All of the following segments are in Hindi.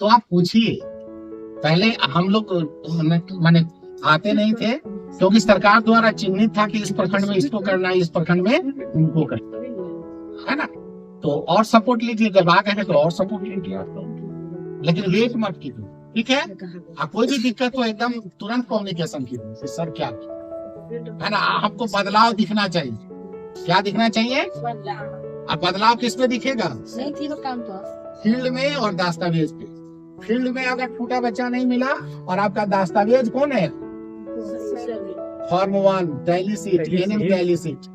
तो आप पूछिए, पहले हम लोग माने आते नहीं थे, क्योंकि सरकार द्वारा चिन्हित था कि इस प्रखंड में इसको करना है, इस प्रखंड में उनको करना है ना। तो और सपोर्ट लीजिए, जब आ गए तो और सपोर्ट लीजिए आप लोग, लेकिन वेट मत कीजिए, ठीक है। कोई भी दिक्कत हो एकदम तुरंत कम्युनिकेशन कीजिए, सर क्या है ना। हमको बदलाव दिखना चाहिए, क्या दिखना चाहिए। अब बदलाव किस पे दिखेगा, फील्ड में और दस्तावेज पे। फील्ड में अगर छोटा बच्चा नहीं मिला और आपका दस्तावेज कौन है, form 1 tally sheet, NM tally sheet,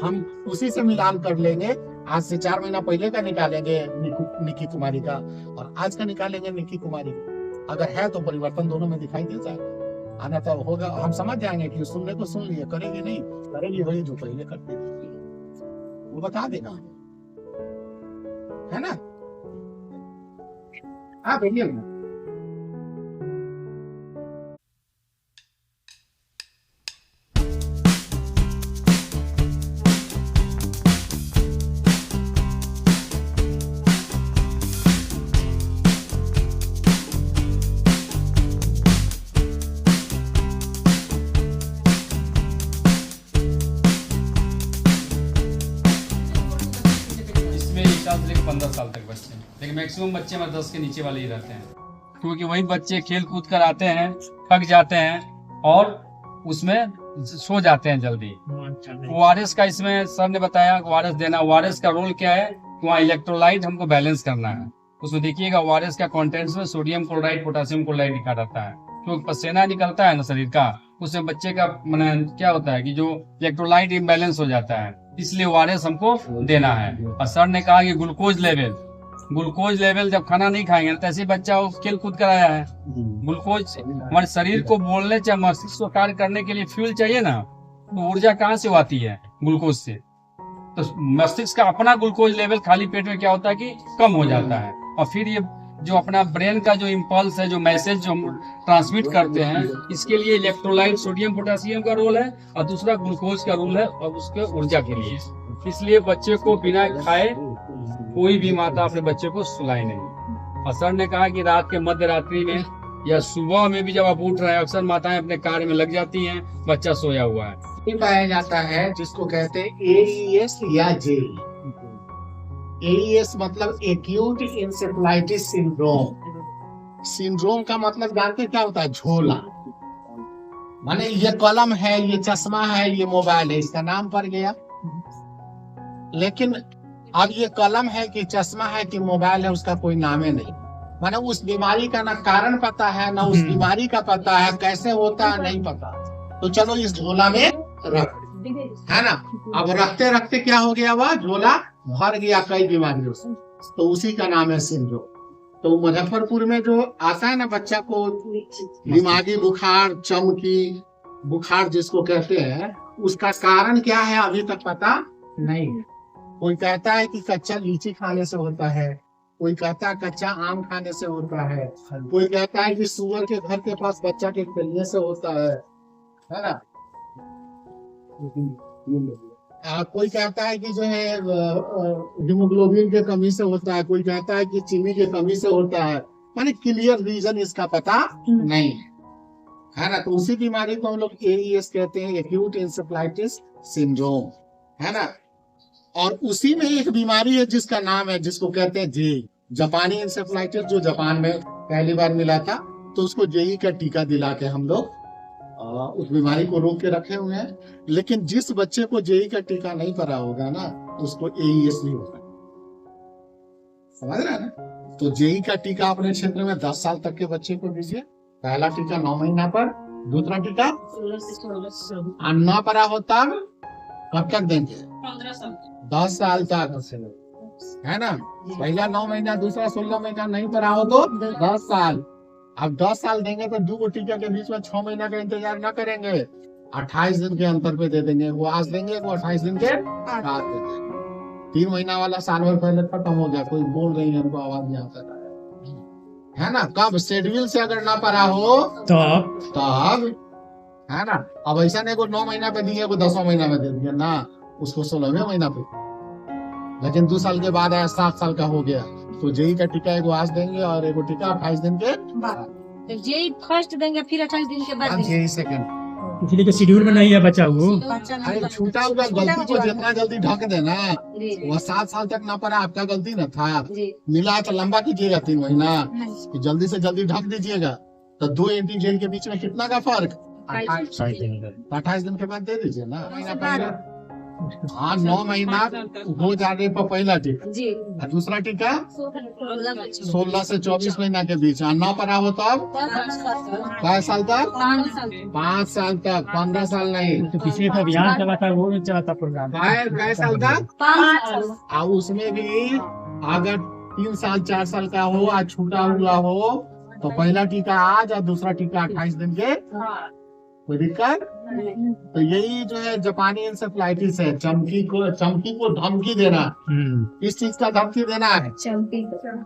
हम उसी से मिलान कर लेंगे। आज से 4 महीना पहले का निकालेंगे निकी कुमारी का, और आज का निकालेंगे निकी कुमारी का। अगर है तो परिवर्तन दोनों में दिखाई दे जाएगा। आना तो होगा, हम समझ जाएंगे कि सुनने को सुन लिए, करेगी नहीं, करेगी वही जो पहले करते थे, वो बता देगा, है ना। हाँ बोलिए ना। इसमें 1 साल से लेकर 15 साल तक बच्चे, लेकिन मैक्सिमम बच्चे हमारे 10 के नीचे वाले ही रहते हैं, क्योंकि वही बच्चे खेल कूद कर आते हैं, थक जाते हैं और उसमें सो जाते हैं जल्दी। ORS का इसमें सर ने बताया, ORS देना। ORS का रोल क्या है, वहाँ इलेक्ट्रोलाइट हमको बैलेंस करना है। उसमें देखिएगा ORS का कंटेंट्स में सोडियम क्लोराइड, पोटेशियम क्लोराइड लिखा रहता है। क्योंकि पसीना निकलता है ना शरीर का, उसमें बच्चे का माने क्या होता है कि जो इलेक्ट्रोलाइट इम्बैलेंस हो जाता है, इसलिए ORS हमको देना है। और सर ने कहा कि ग्लूकोज लेवल जब खाना नहीं खाएंगे तो ऐसे बच्चा वो खेल कूद कर आया है। ग्लूकोज हमारे शरीर को बोलने चाहे मस्तिष्क को कार्य करने के लिए फ्यूल चाहिए ना, तो ऊर्जा कहाँ से आती है, ग्लूकोज से। तो मस्तिष्क का अपना ग्लूकोज लेवल खाली पेट में क्या होता है कि कम हो जाता है, और फिर ये जो अपना ब्रेन का जो इम्पल्स है, जो मैसेज जो हम ट्रांसमिट करते हैं, इसके लिए इलेक्ट्रोलाइट सोडियम पोटेशियम का रोल है, और दूसरा ग्लूकोज का रोल है, और उसके ऊर्जा के लिए। इसलिए बच्चे को बिना खाए कोई भी माता अपने बच्चे को सुलाए नहीं। और सर ने कहा कि रात के मध्य रात्रि में या सुबह में भी जब आप उठ रहे हैं, अक्सर माताएं अपने कार्य में लग जाती हैं, बच्चा सोया हुआ है। ये पाया जाता है जिसको कहते हैं AES या JE। AES मतलब एक्यूट इंसेफ्लाइटिस सिंड्रोम। सिंड्रोम का मतलब जानते क्या होता है, झोला। माने ये कलम है, ये चश्मा है, ये मोबाइल है, इसका नाम पड़ गया। लेकिन अब ये कलम है कि चश्मा है कि मोबाइल है, उसका कोई नाम है नहीं। माने उस बीमारी का ना कारण पता है, ना उस बीमारी का पता है, कैसे होता है नहीं पता। तो चलो इस झोला में रख, है ना। अब रखते रखते क्या हो गया, वह झोला भर गया कई बीमारियों से, तो उसी का नाम है सिंड्रोम। तो मुजफ्फरपुर में जो आता है ना बच्चा को दिमागी बुखार, चमकी बुखार जिसको कहते हैं, उसका कारण क्या है अभी तक पता नहीं है। कोई कहता है कि कच्चा लीची खाने से होता है, कोई कहता है कच्चा आम खाने से होता है, कोई कहता है कि सुअर के घर के पास बच्चा के खेलने से होता है ना। कोई कहता है कि जो है हीमोग्लोबिन के कमी से होता है, कोई कहता है कि चीनी की कमी से होता है। माने क्लियर रीजन इसका पता नहीं है ना। तो उसी बीमारी को हम लोग AES कहते हैं, एक्यूट इंसेफ्लाइटिस सिंड्रोम, है ना। और उसी में एक बीमारी है जिसका नाम है, जिसको कहते हैं JE, जापानी इंसेफ्लाइटिस, जो जापान में पहली बार मिला था। तो उसको JE का टीका दिला के हम लोग उस बीमारी को रोक के रखे हुए हैं। लेकिन जिस बच्चे को JE का टीका नहीं पड़ा होगा ना, उसको AES नहीं होगा, समझ रहे हैं ना। तो JE का टीका अपने क्षेत्र में 10 साल तक के बच्चे को दीजिए। पहला टीका 9 महीना पर, दूसरा टीका 9 पड़ा होता कब तक देंगे, 10 साल तक, है ना। पहला 9 महीना, दूसरा 16 महीना, नहीं पड़ा हो तो 10 साल। अब 10 साल देंगे तो 2 टीका के बीच में 6 महीना का इंतजार न करेंगे, 28 दिन के अंतर पे दे देंगे। वो आज देंगे, वो 28 दिन के बाद दे देंगे। 3 महीना वाला साल भर पहले खत्म हो गया, कोई बोल रही है, हमको आवाज नहीं आता है ना। कब शेड्यूल से अगर ना पड़ा हो तब, है ना। अब ऐसा नहीं को 9 महीना पे दिए, को 10 महीना में दे दिया ना, उसको 16वें महीना पे। लेकिन 2 साल के बाद आया, 7 साल का हो गया, तो जेई का टीका एगो आज देंगे और एगो टीका 28 दिन के तो जेई फर्स्ट देंगे फिर 28 दिन के बाद बाद देंगे। JE second. इसलिए कि शेड्यूल में नहीं है बच्चा वो। बच्चा अरे नहीं छूटा हुआ गलती को जितना जल्दी ढक देना, जी वो 7 साल तक ना पड़ा, आपका गलती न था। जी मिला है तो लंबा कीजिएगा 3 महीना, कि जल्दी से जल्दी ढक दीजिएगा। तो 2 एंटीजन के बीच में कितना का फर्क? 28 दिन के बाद दे दीजिए ना। महीना पहले हाँ 9 महीना हो जाने पर पहला टीका, जी और दूसरा टीका 16 16 से 24 महीना के बीच। 9 पर हो तो अब कई साल तक? 5 साल तक, 15 साल नहीं। तो पिछले तो अभियान चला था, वो नहीं चला था प्रोग्राम। कई साल तक? 5 साल। और उसमें भी अगर 3 साल 4 साल का हो और छूटा हुआ हो तो पहला टीका आज और दूसरा टीका 28 दिन के। कोई दिक्कत? तो यही जो है जापानी इंसेफ्लाइटिस है। चमकी को धमकी देना। इस चीज का धमकी देना है।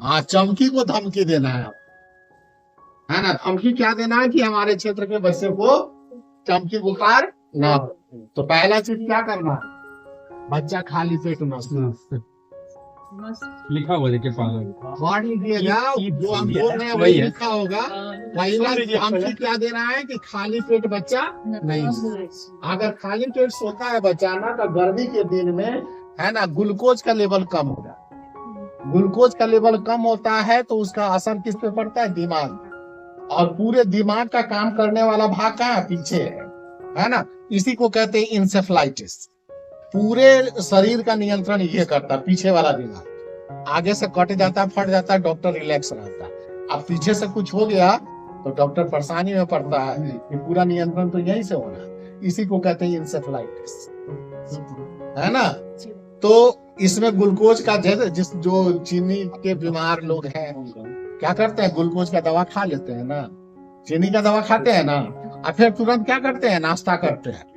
हाँ, चमकी को धमकी देना है ना। धमकी क्या देना है कि हमारे क्षेत्र के बच्चे को चमकी बुखार ना हो। तो पहला चीज क्या करना है? बच्चा खाली पेट न सोए। लिखा हुआ देखिए पागल। पढ़ लीजिएगा, जो हम बोल रहे हैं वही लिखा होगा। पहला धमकी क्या देना है कि खाली पेट बच्चा नहीं सोए। अगर खाली पेट सोता है बच्चा ना, तो गर्मी के दिन में है ना ग्लूकोज का लेवल कम होगा। ग्लूकोज का लेवल कम होता है तो उसका असर किस पे पड़ता है? दिमाग। और पूरे दिमाग का काम करने वाला भाग कहाँ है? पीछे है ना। इसी को कहते हैं इंसेफ्लाइटिस। पूरे शरीर का नियंत्रण ये करता है पीछे वाला दिमाग। आगे से कट जाता, फट जाता, डॉक्टर रिलैक्स रहता है। अब पीछे से कुछ हो गया तो डॉक्टर परेशानी में पड़ता है कि पूरा नियंत्रण तो यहीं से होना है। इसी को कहते हैं इंसेफ्लाइटिस, है ना। तो इसमें ग्लूकोज का जो चीनी के बीमार लोग हैं क्या करते हैं? ग्लूकोज का दवा खा लेते हैं ना, चीनी का दवा खाते हैं ना, और फिर तुरंत क्या करते हैं? नाश्ता करते हैं।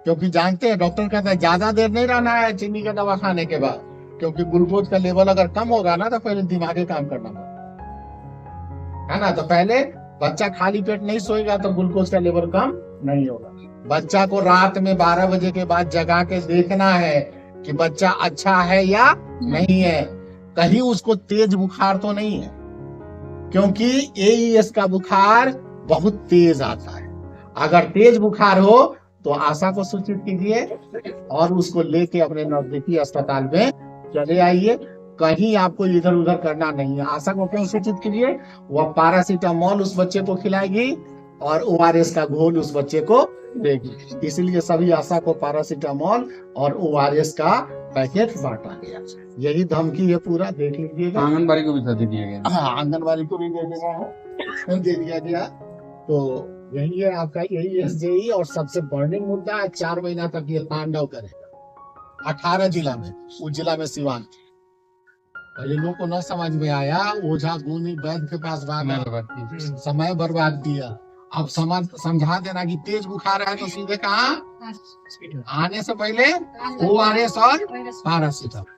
क्योंकि जानते हैं, डॉक्टर कहता है ज्यादा देर नहीं रहना है चीनी का दवा खाने के बाद, क्योंकि ग्लूकोज का लेवल अगर कम होगा ना तो पहले दिमागी काम करना पड़ेगा, है ना। तो पहले बच्चा खाली पेट नहीं सोएगा तो ग्लूकोज का लेवल कम नहीं होगा। बच्चा को रात में 12 बजे के बाद जगा के देखना है कि बच्चा अच्छा है या नहीं है। कहीं उसको तेज बुखार तो नहीं है, क्योंकि एईएस का बुखार बहुत तेज आता है। अगर तेज बुखार हो तो आशा को सूचित कीजिए और उसको लेके अपने नजदीकी अस्पताल में चले आइए। कहीं आपको इधर उधर करना नहीं है। आशा को क्यों सूचित कीजिए? वह पैरासीटामोल उस बच्चे को खिलाएगी और ओआरएस का घोल उस बच्चे को देगी। इसलिए सभी आशा को पैरासीटामोल और ओआरएस का पैकेट बांटा गया। यही धमकी है, पूरा देख लीजिएगा। आंगनबाड़ी को भी दे दिया गया। हाँ, आंगनबाड़ी को भी दे दिया गया। तो यही है आपका, यही एसजेई। और सबसे बर्निंग मुद्दा है, 4 महीना तक ये तांडव करेगा 18 जिला में। उस जिला में सिवान। पहले लोग को न समझ में आया, ओझा गुनी वैद्य के पास समय बर्बाद किया। अब समझा देना कि तेज बुखार है तो सीधे कहाँ? आने से पहले ओआरएस और पैरासीटामोल।